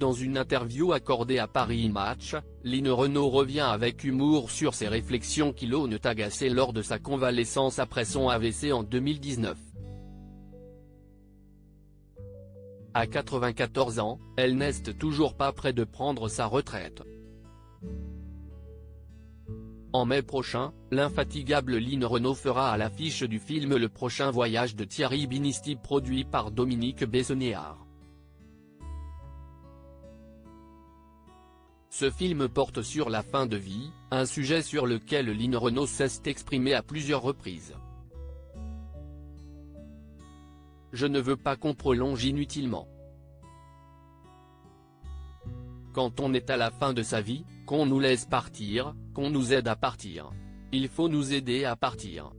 Dans une interview accordée à Paris Match, Line Renaud revient avec humour sur ses réflexions qui l'ont agacé lors de sa convalescence après son AVC en 2019. À 94 ans, elle n'est toujours pas près de prendre sa retraite. En mai prochain, l'infatigable Line Renaud fera à l'affiche du film Le Prochain Voyage de Thierry Binisti produit par Dominique Bessognard. Ce film porte sur la fin de vie, un sujet sur lequel Line Renaud s'est exprimée à plusieurs reprises. Je ne veux pas qu'on prolonge inutilement. Quand on est à la fin de sa vie, qu'on nous laisse partir, qu'on nous aide à partir. Il faut nous aider à partir.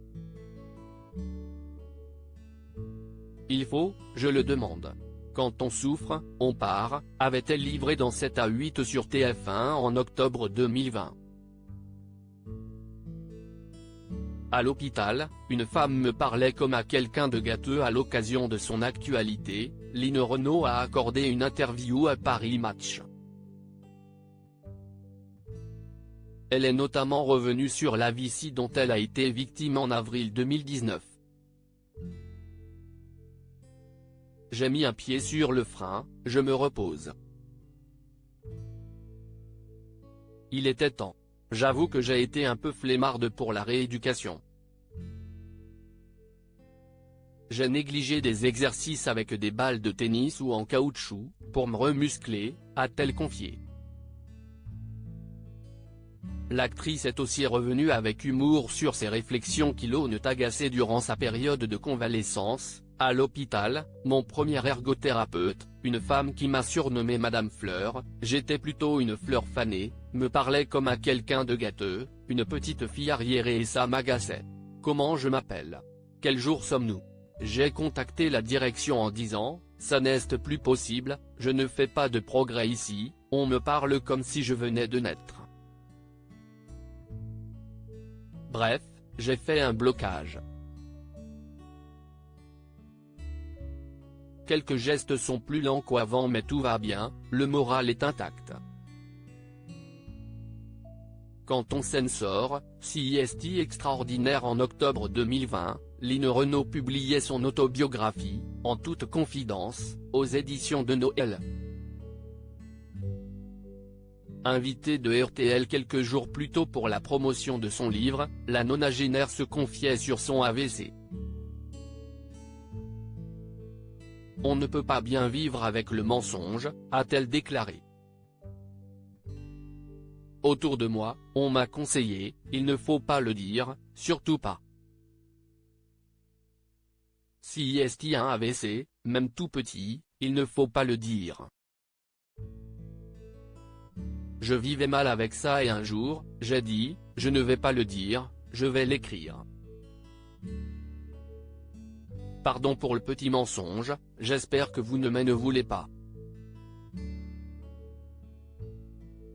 Il faut, je le demande. Quand on souffre, on part, avait-elle livré dans 7 à 8 sur TF1 en octobre 2020. À l'hôpital, une femme me parlait comme à quelqu'un de gâteux à l'occasion de son actualité, Line Renaud a accordé une interview à Paris Match. Elle est notamment revenue sur l'AVC dont elle a été victime en avril 2019. J'ai mis un pied sur le frein, je me repose. Il était temps. J'avoue que j'ai été un peu flemmarde pour la rééducation. J'ai négligé des exercices avec des balles de tennis ou en caoutchouc, pour me remuscler, a-t-elle confié. L'actrice est aussi revenue avec humour sur ses réflexions qui l'ont agacée durant sa période de convalescence. À l'hôpital, mon premier ergothérapeute, une femme qui m'a surnommé Madame Fleur, j'étais plutôt une fleur fanée, me parlait comme à quelqu'un de gâteux, une petite fille arriérée et ça m'agaçait. Comment je m'appelle? Quel jour sommes-nous? J'ai contacté la direction en disant, ça n'est plus possible, je ne fais pas de progrès ici, on me parle comme si je venais de naître. Bref, j'ai fait un blocage. Quelques gestes sont plus lents qu'avant mais tout va bien, le moral est intact. Quand on s'en sort, CIST extraordinaire en octobre 2020, Line Renaud publiait son autobiographie, en toute confidence, aux éditions de Noël. Invitée de RTL quelques jours plus tôt pour la promotion de son livre, la nonagénaire se confiait sur son AVC. On ne peut pas bien vivre avec le mensonge, a-t-elle déclaré. Autour de moi, on m'a conseillé, il ne faut pas le dire, surtout pas. Si est un AVC, même tout petit, il ne faut pas le dire. Je vivais mal avec ça et un jour, j'ai dit, je ne vais pas le dire, je vais l'écrire. Pardon pour le petit mensonge, j'espère que vous ne m'en voulez pas.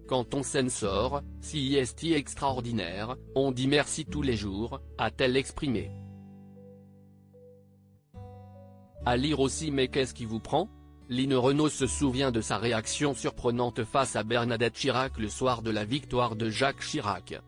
Quand on s'en sort, CIST extraordinaire, on dit merci tous les jours, a-t-elle exprimé. À lire aussi mais qu'est-ce qui vous prend? Line Renaud se souvient de sa réaction surprenante face à Bernadette Chirac le soir de la victoire de Jacques Chirac.